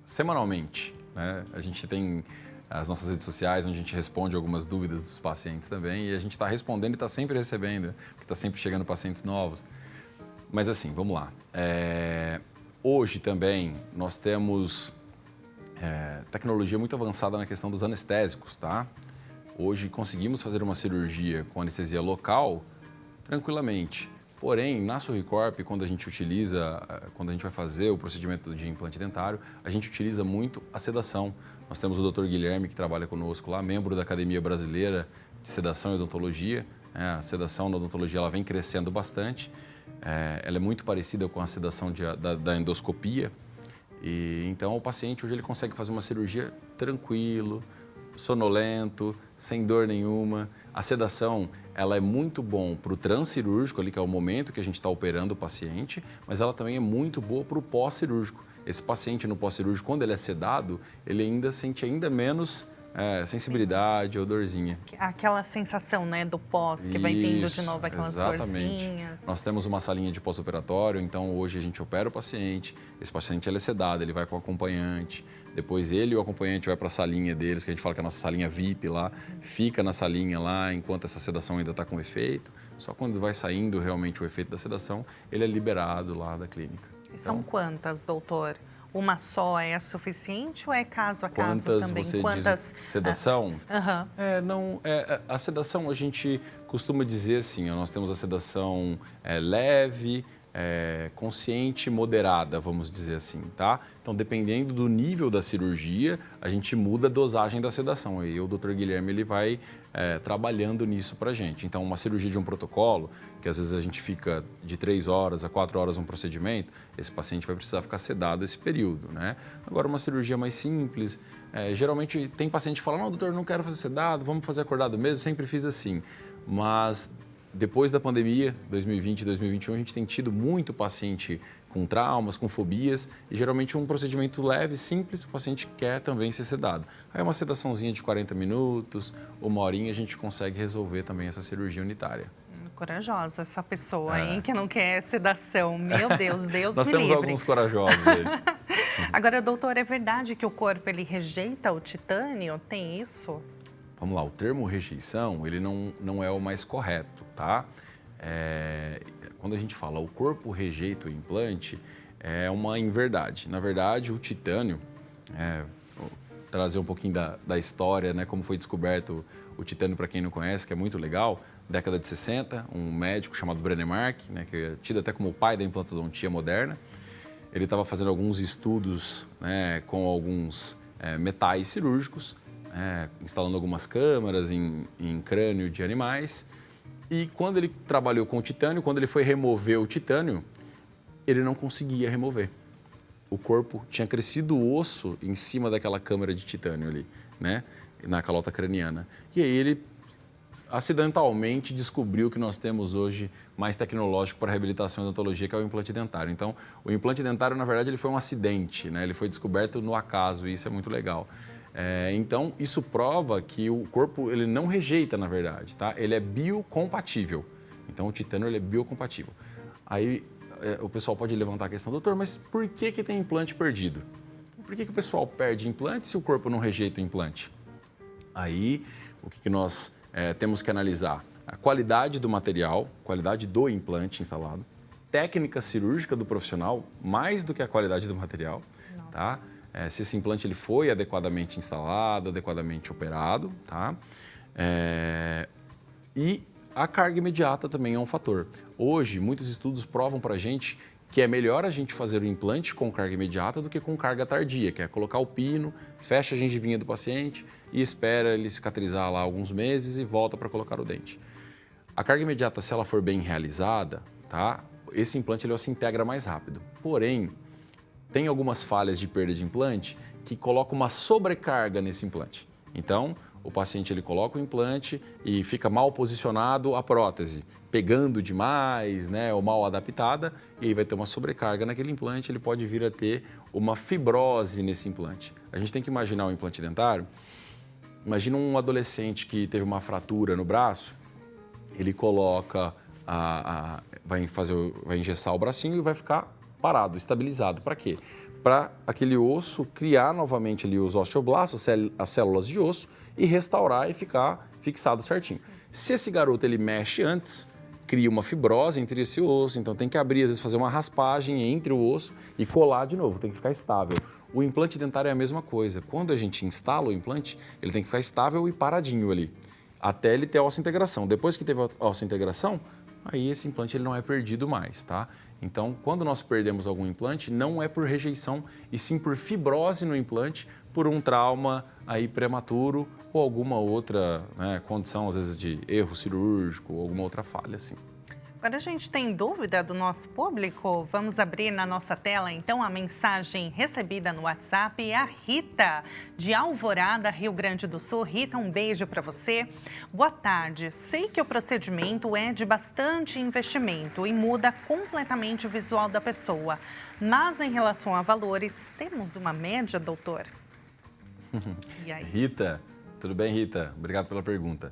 semanalmente, né? A gente tem as nossas redes sociais, onde a gente responde algumas dúvidas dos pacientes também, e a gente está respondendo e está sempre recebendo, porque está sempre chegando pacientes novos. Mas assim, vamos lá. Hoje também nós temos tecnologia muito avançada na questão dos anestésicos, tá? Hoje conseguimos fazer uma cirurgia com anestesia local tranquilamente. Porém, na Sorricorp, quando a gente vai fazer o procedimento de implante dentário, a gente utiliza muito a sedação. Nós temos o Dr. Guilherme, que trabalha conosco lá, membro da Academia Brasileira de Sedação e Odontologia. A sedação na odontologia ela vem crescendo bastante. Ela é muito parecida com a sedação da endoscopia. E então o paciente hoje ele consegue fazer uma cirurgia tranquilo, sonolento, sem dor nenhuma. A sedação ela é muito bom para o transcirúrgico, ali, que é o momento que a gente está operando o paciente, mas ela também é muito boa para o pós-cirúrgico. Esse paciente no pós-cirúrgico, quando ele é sedado, ele ainda sente ainda menos sensibilidade ou dorzinha. Aquela sensação, né, do pós, que vai vindo de novo aquelas dorzinhas. Nós temos uma salinha de pós-operatório, então hoje a gente opera o paciente, esse paciente ele é sedado, ele vai com o acompanhante, depois ele e o acompanhante vai para a salinha deles, que a gente fala que é a nossa salinha VIP lá, fica na salinha lá enquanto essa sedação ainda está com efeito, só quando vai saindo realmente o efeito da sedação, ele é liberado lá da clínica. E são quantas, doutor? Uma só é suficiente ou é caso a caso também? Quantas diz sedação? A sedação a gente costuma dizer assim, nós temos a sedação leve, consciente, moderada, vamos dizer assim, tá? Então, dependendo do nível da cirurgia, a gente muda a dosagem da sedação. E o Dr. Guilherme ele vai trabalhando nisso pra gente. Então, uma cirurgia de um protocolo, que às vezes a gente fica de 3 horas a 4 horas um procedimento, esse paciente vai precisar ficar sedado esse período, né? Agora, uma cirurgia mais simples, geralmente tem paciente que fala, não, doutor, não quero fazer sedado, vamos fazer acordado mesmo, sempre fiz assim. Mas depois da pandemia, 2020 e 2021, a gente tem tido muito paciente com traumas, com fobias, e geralmente um procedimento leve, simples, o paciente quer também ser sedado. Aí uma sedaçãozinha de 40 minutos, 1 horinha, a gente consegue resolver também essa cirurgia unitária. Corajosa essa pessoa, hein, que não quer sedação. Meu Deus, Deus Nós me temos livre. alguns corajosos aí. Agora, doutor, é verdade que o corpo ele rejeita o titânio? Tem isso? Vamos lá, o termo rejeição, ele não é o mais correto, tá? Quando a gente fala o corpo rejeita o implante, é uma inverdade. Na verdade, o titânio, vou trazer um pouquinho da história, né, como foi descoberto o titânio, para quem não conhece, que é muito legal, década de 60, um médico chamado Brennemark, né, que é tido até como o pai da implantodontia moderna, ele estava fazendo alguns estudos, né, com alguns metais cirúrgicos, instalando algumas câmaras em crânio de animais. E quando ele trabalhou com o titânio, quando ele foi remover o titânio, ele não conseguia remover. O corpo tinha crescido o osso em cima daquela câmara de titânio ali, né? Na calota craniana. E aí ele acidentalmente descobriu que nós temos hoje mais tecnológico para reabilitação e odontologia, que é o implante dentário. Então, o implante dentário, na verdade, ele foi um acidente, né? Ele foi descoberto no acaso e isso é muito legal. Então, isso prova que o corpo ele não rejeita, na verdade, tá? Ele é biocompatível. Então, o titânio ele é biocompatível. Aí, o pessoal pode levantar a questão, doutor, mas por que tem implante perdido? Por que o pessoal perde implante se o corpo não rejeita o implante? Aí, o que nós temos que analisar? A qualidade do material, qualidade do implante instalado, técnica cirúrgica do profissional, mais do que a qualidade do material, tá? Se esse implante ele foi adequadamente instalado, adequadamente operado, tá? E a carga imediata também é um fator. Hoje, muitos estudos provam para a gente que é melhor a gente fazer o implante com carga imediata do que com carga tardia, que é colocar o pino, fecha a gengivinha do paciente e espera ele cicatrizar lá alguns meses e volta para colocar o dente. A carga imediata, se ela for bem realizada, tá? Esse implante ele se integra mais rápido. Porém, tem algumas falhas de perda de implante que colocam uma sobrecarga nesse implante. Então, o paciente ele coloca o implante e fica mal posicionado a prótese, pegando demais, né, ou mal adaptada, e aí vai ter uma sobrecarga naquele implante, ele pode vir a ter uma fibrose nesse implante. A gente tem que imaginar o implante dentário, imagina um adolescente que teve uma fratura no braço, ele coloca, vai engessar o bracinho e vai ficar parado, estabilizado. Para quê? Para aquele osso criar novamente ali os osteoblastos, as células de osso, e restaurar e ficar fixado certinho. Se esse garoto ele mexe antes, cria uma fibrose entre esse osso, então tem que abrir, às vezes fazer uma raspagem entre o osso e colar de novo, tem que ficar estável. O implante dentário é a mesma coisa. Quando a gente instala o implante, ele tem que ficar estável e paradinho ali, até ele ter a osseointegração. Depois que teve a osseointegração, aí esse implante ele não é perdido mais, tá? Então, quando nós perdemos algum implante, não é por rejeição, e sim por fibrose no implante, por um trauma aí prematuro ou alguma outra, né, condição, às vezes, de erro cirúrgico ou alguma outra falha, assim. Agora a gente tem dúvida do nosso público, vamos abrir na nossa tela então a mensagem recebida no WhatsApp. É a Rita, de Alvorada, Rio Grande do Sul. Rita, um beijo para você. Boa tarde, sei que o procedimento é de bastante investimento e muda completamente o visual da pessoa, mas em relação a valores, temos uma média, doutor? E aí? Rita, tudo bem, Rita? Obrigado pela pergunta.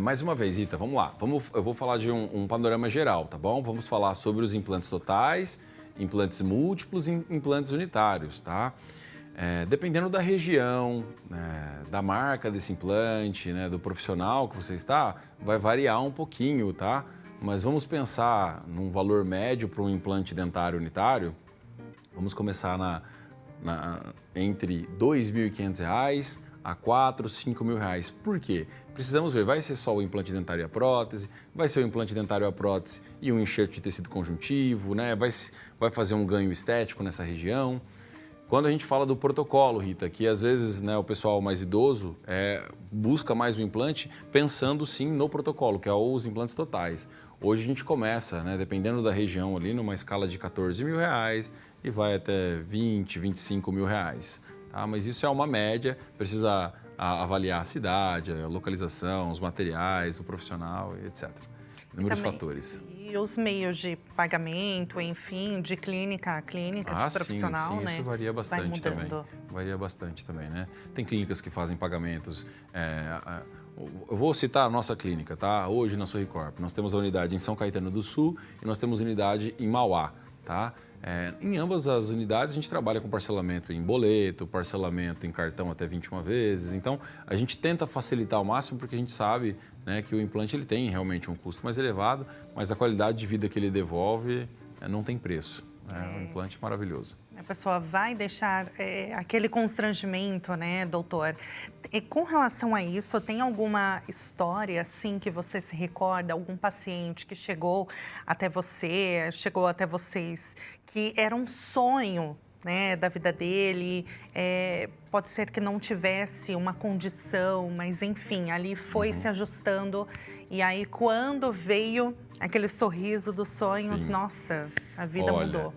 Mais uma vez, Rita, vamos lá. Eu vou falar de um panorama geral, tá bom? Vamos falar sobre os implantes totais, implantes múltiplos e implantes unitários, tá? Dependendo da região, né, da marca desse implante, né, do profissional que você está, vai variar um pouquinho, tá? Mas vamos pensar num valor médio para um implante dentário unitário. Vamos começar entre R$ 2.500 a R$ 4.000, R$ 5.000. Por quê? Precisamos ver, vai ser só o implante dentário e a prótese, vai ser o implante dentário e a prótese e um enxerto de tecido conjuntivo, né? Vai fazer um ganho estético nessa região. Quando a gente fala do protocolo, Rita, que às vezes, né, o pessoal mais idoso busca mais o implante pensando sim no protocolo, que é os implantes totais. Hoje a gente começa, né, dependendo da região ali, numa escala de R$ 14.000 e vai até R$ 20.000, R$ 25.000. Tá? Mas isso é uma média, precisa avaliar a cidade, a localização, os materiais, o profissional, etc. Inúmeros fatores. E os meios de pagamento, enfim, de clínica a clínica, de profissional, sim, né? Isso varia bastante também. Varia bastante também, né? Tem clínicas que fazem pagamentos. Eu vou citar a nossa clínica, tá? Hoje na Sorricorp, nós temos a unidade em São Caetano do Sul e nós temos unidade em Mauá, tá? Em ambas as unidades, a gente trabalha com parcelamento em boleto, parcelamento em cartão até 21 vezes. Então, a gente tenta facilitar ao máximo porque a gente sabe, né, que o implante ele tem realmente um custo mais elevado, mas a qualidade de vida que ele devolve não tem preço. Um implante maravilhoso. A pessoa vai deixar aquele constrangimento, né, doutor? E com relação a isso, tem alguma história, assim, que você se recorda? Algum paciente que chegou até vocês, que era um sonho, né, da vida dele? Pode ser que não tivesse uma condição, mas, enfim, ali foi se ajustando E aí, quando veio aquele sorriso dos sonhos, Sim. nossa, a vida mudou.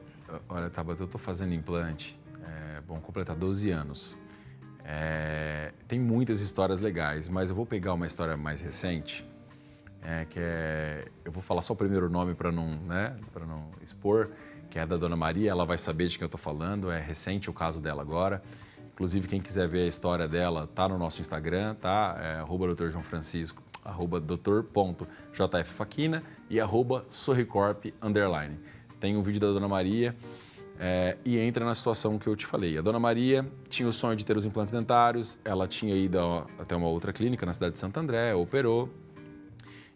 Olha, Tabata, eu estou fazendo implante, vão completar 12 anos. Tem muitas histórias legais, mas eu vou pegar uma história mais recente, eu vou falar só o primeiro nome para não expor, que é da Dona Maria, ela vai saber de quem eu estou falando, é recente o caso dela agora. Inclusive, quem quiser ver a história dela, tá no nosso Instagram, tá? @Dr. João Francisco, @Dr.jffaquina e @Sorricorp_. Tem um vídeo da Dona Maria e entra na situação que eu te falei. A Dona Maria tinha o sonho de ter os implantes dentários, ela tinha ido até uma outra clínica na cidade de Santo André, operou.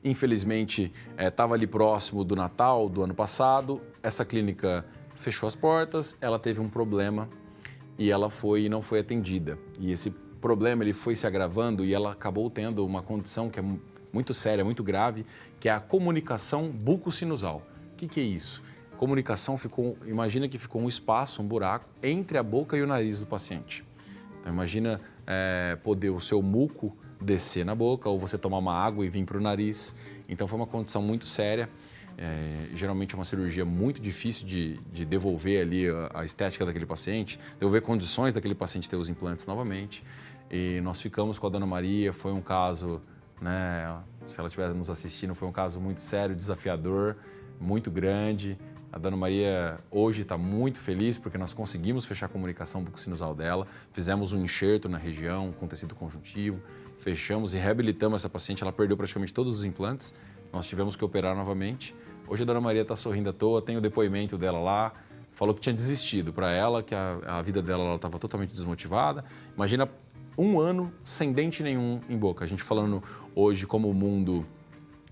Infelizmente, estava ali próximo do Natal do ano passado, essa clínica fechou as portas, ela teve um problema e ela não foi atendida. E esse problema ele foi se agravando e ela acabou tendo uma condição que é muito séria, muito grave, que é a comunicação bucco-sinusal. O que é isso? Comunicação imagina que ficou um espaço, um buraco, entre a boca e o nariz do paciente. Então imagina poder o seu muco descer na boca ou você tomar uma água e vir para o nariz. Então foi uma condição muito séria. Geralmente é uma cirurgia muito difícil de devolver ali a estética daquele paciente, devolver condições daquele paciente ter os implantes novamente. E nós ficamos com a Dona Maria, foi um caso, se ela estiver nos assistindo, foi um caso muito sério, desafiador, muito grande. A Dona Maria hoje está muito feliz porque nós conseguimos fechar a comunicação bucco-sinusal dela, fizemos um enxerto na região com tecido conjuntivo, fechamos e reabilitamos essa paciente, ela perdeu praticamente todos os implantes, nós tivemos que operar novamente. Hoje a Dona Maria está sorrindo à toa, tem o depoimento dela lá, falou que tinha desistido para ela, que a vida dela estava totalmente desmotivada. Imagina 1 ano sem dente nenhum em boca. A gente falando hoje como o mundo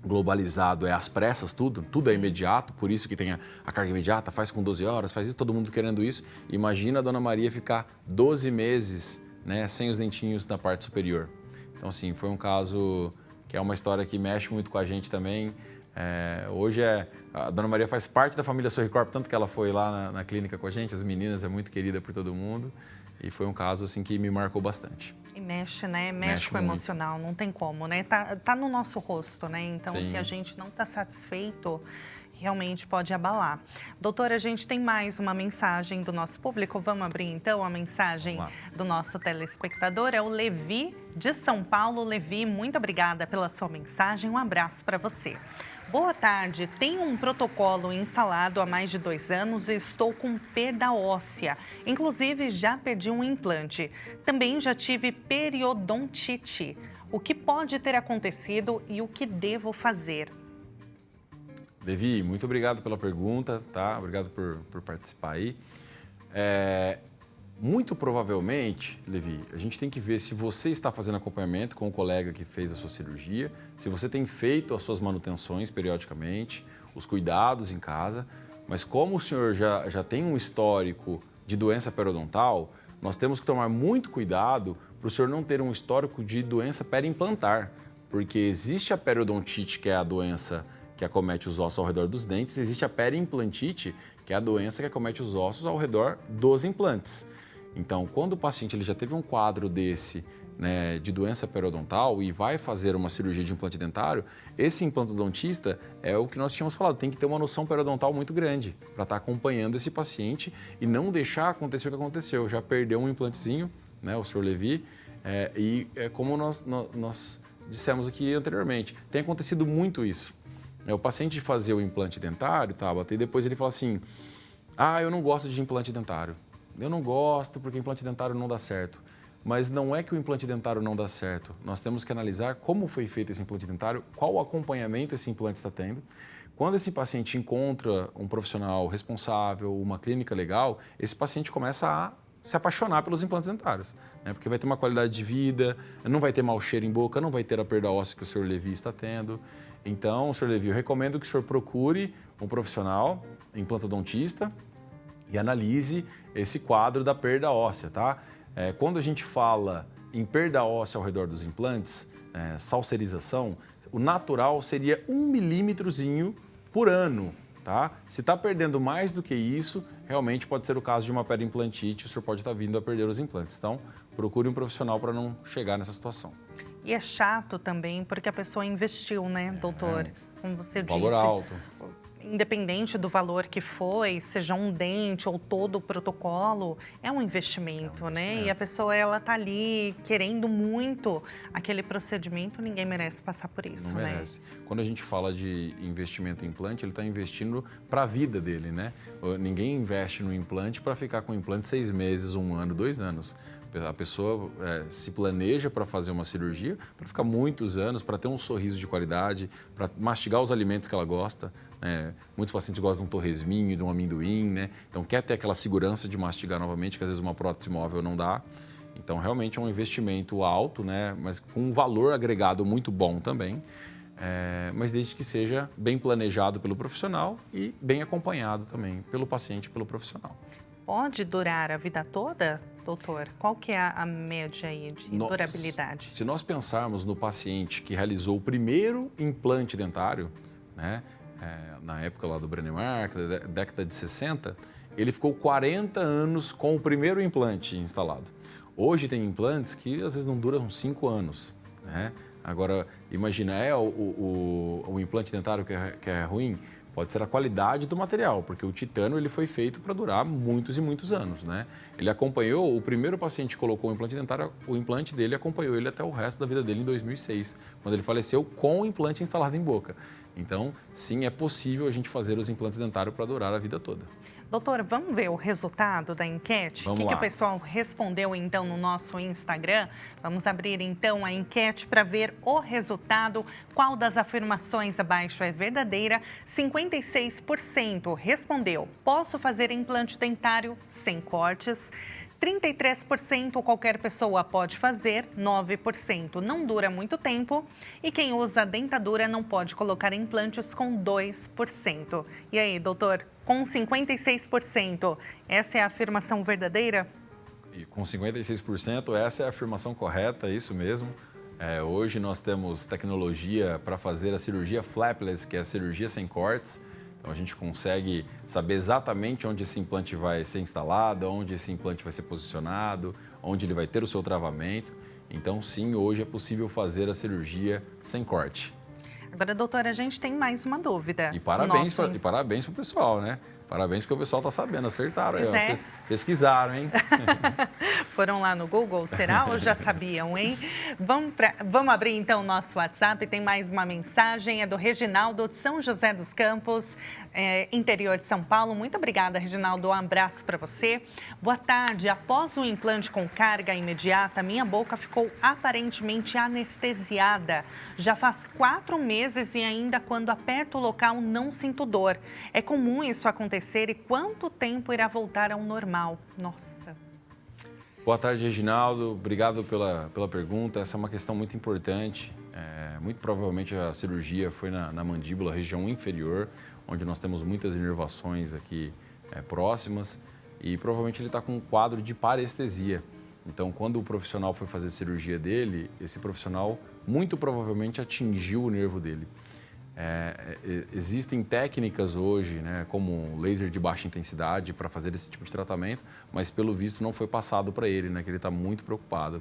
globalizado é às pressas, tudo é imediato, por isso que tem a carga imediata, faz com 12 horas, faz isso, todo mundo querendo isso. Imagina a Dona Maria ficar 12 meses sem os dentinhos na parte superior. Então, assim, foi um caso que é uma história que mexe muito com a gente também. Hoje a Dona Maria faz parte da família Sorricorp, tanto que ela foi lá na clínica com a gente, as meninas, é muito querida por todo mundo. E foi um caso assim que me marcou bastante. E mexe, né? Mexe com o muito. emocional, não tem como, né? Tá no nosso rosto, né? Então, Sim. se a gente não está satisfeito, realmente pode abalar. Doutora, a gente tem mais uma mensagem do nosso público. Vamos abrir, então, a mensagem do nosso telespectador. É o Levi, de São Paulo. Levi, muito obrigada pela sua mensagem. Um abraço para você. Boa tarde, tenho um protocolo instalado há mais de 2 anos e estou com perda óssea. Inclusive, já perdi um implante. Também já tive periodontite. O que pode ter acontecido e o que devo fazer? Levi, muito obrigado pela pergunta, tá? Obrigado por participar aí. Muito provavelmente, Levi, a gente tem que ver se você está fazendo acompanhamento com o colega que fez a sua cirurgia, se você tem feito as suas manutenções periodicamente, os cuidados em casa, mas como o senhor já tem um histórico de doença periodontal, nós temos que tomar muito cuidado para o senhor não ter um histórico de doença periimplantar, porque existe a periodontite, que é a doença que acomete os ossos ao redor dos dentes, existe a periimplantite, que é a doença que acomete os ossos ao redor dos implantes. Então, quando o paciente ele já teve um quadro desse, de doença periodontal e vai fazer uma cirurgia de implante dentário, esse implantodontista é o que nós tínhamos falado, tem que ter uma noção periodontal muito grande para estar acompanhando esse paciente e não deixar acontecer o que aconteceu. Já perdeu um implantezinho, o senhor Levi, e como nós dissemos aqui anteriormente, tem acontecido muito isso. O paciente fazer o implante dentário, Tabata, e depois ele fala assim, eu não gosto de implante dentário. Eu não gosto porque implante dentário não dá certo. Mas não é que o implante dentário não dá certo. Nós temos que analisar como foi feito esse implante dentário, qual acompanhamento esse implante está tendo. Quando esse paciente encontra um profissional responsável, uma clínica legal, esse paciente começa a se apaixonar pelos implantes dentários, porque vai ter uma qualidade de vida, não vai ter mau cheiro em boca, não vai ter a perda óssea que o senhor Levi está tendo. Então, senhor Levi, eu recomendo que o senhor procure um profissional, implantodontista, e analise esse quadro da perda óssea, tá? Quando a gente fala em perda óssea ao redor dos implantes, salserização, o natural seria 1 milímetrozinho por ano, tá? Se está perdendo mais do que isso, realmente pode ser o caso de uma periimplantite, o senhor pode estar vindo a perder os implantes. Então, procure um profissional para não chegar nessa situação. E é chato também, porque a pessoa investiu, né, doutor? Como você disse. Valor alto. Independente do valor que foi, seja um dente ou todo o protocolo, é um investimento, né? E a pessoa, ela tá ali querendo muito aquele procedimento, ninguém merece passar por isso, Não né? merece. Quando a gente fala de investimento em implante, ele está investindo para a vida dele, né? Ninguém investe no implante para ficar com o implante 6 meses, 1 ano, 2 anos. A pessoa se planeja para fazer uma cirurgia, para ficar muitos anos, para ter um sorriso de qualidade, para mastigar os alimentos que ela gosta. Né? Muitos pacientes gostam de um torresminho, de um amendoim, né? Então quer ter aquela segurança de mastigar novamente, que às vezes uma prótese móvel não dá. Então realmente é um investimento alto, né? Mas com um valor agregado muito bom também. Mas desde que seja bem planejado pelo profissional e bem acompanhado também pelo paciente e pelo profissional. Pode durar a vida toda, doutor? Qual que é a média aí de durabilidade? Se nós pensarmos no paciente que realizou o primeiro implante dentário, né, na época lá do Brennemark, da década de 60, ele ficou 40 anos com o primeiro implante instalado. Hoje tem implantes que às vezes não duram 5 anos, né? Agora, imagina, o implante dentário que é ruim? Pode ser a qualidade do material, porque o titânio ele foi feito para durar muitos e muitos anos, né? Ele acompanhou, o primeiro paciente que colocou o implante dentário, o implante dele acompanhou ele até o resto da vida dele em 2006, quando ele faleceu com o implante instalado em boca. Então, sim, é possível a gente fazer os implantes dentários para durar a vida toda. Doutor, vamos ver o resultado da enquete? O que o pessoal respondeu, então, no nosso Instagram? Vamos abrir, então, a enquete para ver o resultado. Qual das afirmações abaixo é verdadeira? 56% respondeu: posso fazer implante dentário sem cortes. 33% qualquer pessoa pode fazer, 9% não dura muito tempo e quem usa dentadura não pode colocar implantes com 2%. E aí, doutor, com 56%, essa é a afirmação verdadeira? E com 56%, essa é a afirmação correta, é isso mesmo. Hoje nós temos tecnologia para fazer a cirurgia flapless, que é a cirurgia sem cortes. Então, a gente consegue saber exatamente onde esse implante vai ser instalado, onde esse implante vai ser posicionado, onde ele vai ter o seu travamento. Então, sim, hoje é possível fazer a cirurgia sem corte. Agora, doutora, a gente tem mais uma dúvida. E parabéns para o pessoal, né? Parabéns porque o pessoal está sabendo, acertaram. Pesquisaram, hein? Foram lá no Google, será? Ou já sabiam, hein? Vamos abrir, então, o nosso WhatsApp. Tem mais uma mensagem, é do Reginaldo de São José dos Campos, interior de São Paulo. Muito obrigada, Reginaldo. Um abraço para você. Boa tarde. Após o implante com carga imediata, minha boca ficou aparentemente anestesiada. Já faz 4 meses e ainda quando aperto o local não sinto dor. É comum isso acontecer e quanto tempo irá voltar ao normal? Nossa. Boa tarde, Reginaldo. Obrigado pela pergunta. Essa é uma questão muito importante. Muito provavelmente a cirurgia foi na mandíbula, região inferior, onde nós temos muitas inervações aqui próximas e provavelmente ele está com um quadro de parestesia. Então, quando o profissional foi fazer a cirurgia dele, esse profissional muito provavelmente atingiu o nervo dele. Existem técnicas hoje, né, como laser de baixa intensidade para fazer esse tipo de tratamento, mas pelo visto não foi passado para ele, né, que ele está muito preocupado.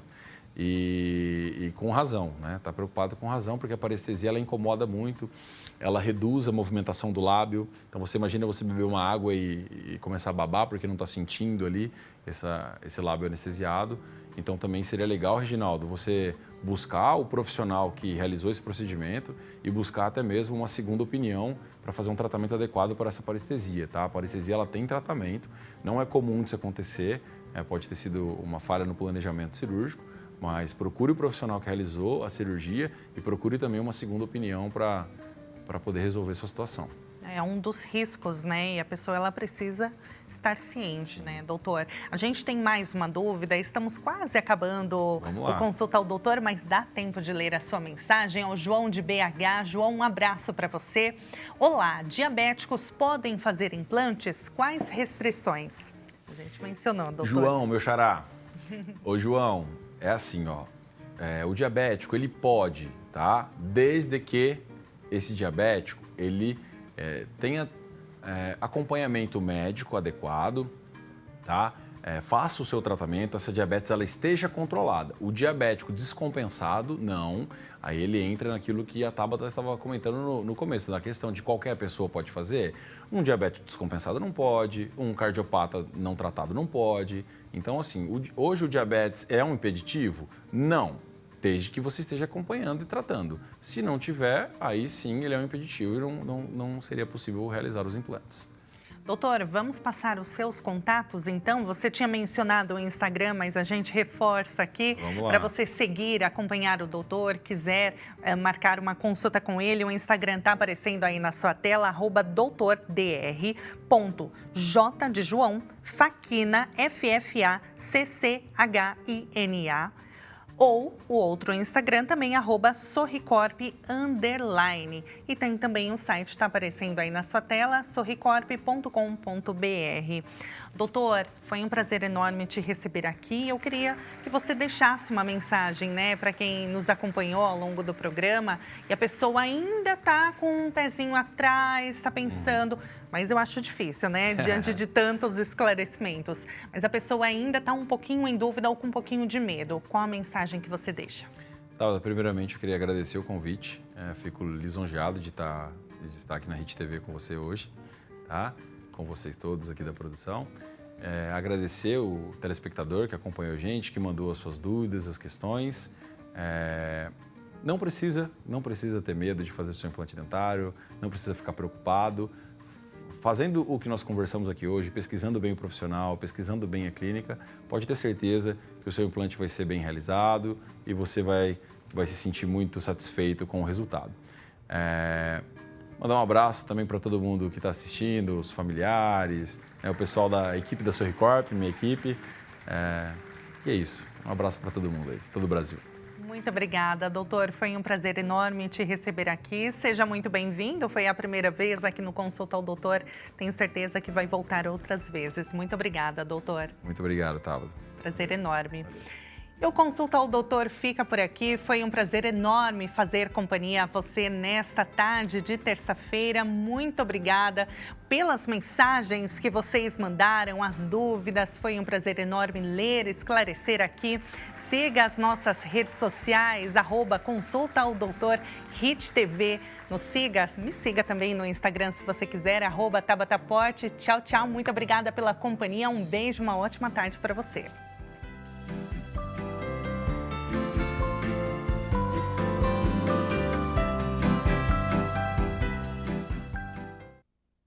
E com razão, né? Está preocupado com razão, porque a parestesia ela incomoda muito, ela reduz a movimentação do lábio. Então você imagina você beber uma água e começar a babar porque não está sentindo ali esse lábio anestesiado. Então também seria legal, Reginaldo, você buscar o profissional que realizou esse procedimento e buscar até mesmo uma segunda opinião para fazer um tratamento adequado para essa parestesia, tá? A parestesia ela tem tratamento, não é comum disso acontecer, pode ter sido uma falha no planejamento cirúrgico, mas procure o profissional que realizou a cirurgia e procure também uma segunda opinião para poder resolver sua situação. É um dos riscos, né? E a pessoa ela precisa estar ciente, né, doutor? A gente tem mais uma dúvida, estamos quase acabando o Consulta ao Doutor, mas dá tempo de ler a sua mensagem. É o João de BH. João, um abraço para você. Olá, diabéticos podem fazer implantes? Quais restrições? A gente mencionou, doutor. João, meu xará. Ô, João, é assim, ó. O diabético, ele pode, tá? Desde que esse diabético, ele tenha acompanhamento médico adequado, tá? faça o seu tratamento, essa diabetes ela esteja controlada. O diabético descompensado, não. Aí ele entra naquilo que a Tabata estava comentando no começo, da questão de qualquer pessoa pode fazer. Um diabético descompensado não pode, um cardiopata não tratado não pode. Então, assim, hoje o diabetes é um impeditivo? Não, desde que você esteja acompanhando e tratando. Se não tiver, aí sim ele é um impeditivo e não seria possível realizar os implantes. Doutor, vamos passar os seus contatos, então? Você tinha mencionado o Instagram, mas a gente reforça aqui para você seguir, acompanhar o doutor, quiser marcar uma consulta com ele, o Instagram está aparecendo aí na sua tela, @doutordr.j de João, Facchina, FFACCHINA. Ou o outro Instagram também, @sorricorp_. E tem também o site, está aparecendo aí na sua tela, sorricorp.com.br. Doutor, foi um prazer enorme te receber aqui. Eu queria que você deixasse uma mensagem, né, para quem nos acompanhou ao longo do programa e a pessoa ainda está com um pezinho atrás, está pensando, mas eu acho difícil, né, diante de tantos esclarecimentos. Mas a pessoa ainda está um pouquinho em dúvida ou com um pouquinho de medo. Qual a mensagem que você deixa? Primeiramente, eu queria agradecer o convite. Fico lisonjeado de estar aqui na Hit TV com você hoje, tá? Com vocês todos aqui da produção. Agradecer o telespectador que acompanhou a gente, que mandou as suas dúvidas, as questões. Não precisa ter medo de fazer o seu implante dentário, não precisa ficar preocupado. Fazendo o que nós conversamos aqui hoje, pesquisando bem o profissional, pesquisando bem a clínica, pode ter certeza que o seu implante vai ser bem realizado e você vai se sentir muito satisfeito com o resultado. Mandar um abraço também para todo mundo que está assistindo, os familiares, o pessoal da equipe da Sorricorp, minha equipe. E é isso. Um abraço para todo mundo aí, todo o Brasil. Muito obrigada, doutor. Foi um prazer enorme te receber aqui. Seja muito bem-vindo. Foi a primeira vez aqui no Consulta ao Doutor. Tenho certeza que vai voltar outras vezes. Muito obrigada, doutor. Muito obrigado, Tabata. Prazer enorme. E o Consulta ao Doutor fica por aqui. Foi um prazer enorme fazer companhia a você nesta tarde de terça-feira. Muito obrigada pelas mensagens que vocês mandaram, as dúvidas. Foi um prazer enorme ler, esclarecer aqui. Siga as nossas redes sociais, @Consulta ao Doutor Hit TV. Me siga também no Instagram se você quiser, @Tabata Porte. Tchau, tchau. Muito obrigada pela companhia. Um beijo, uma ótima tarde para você.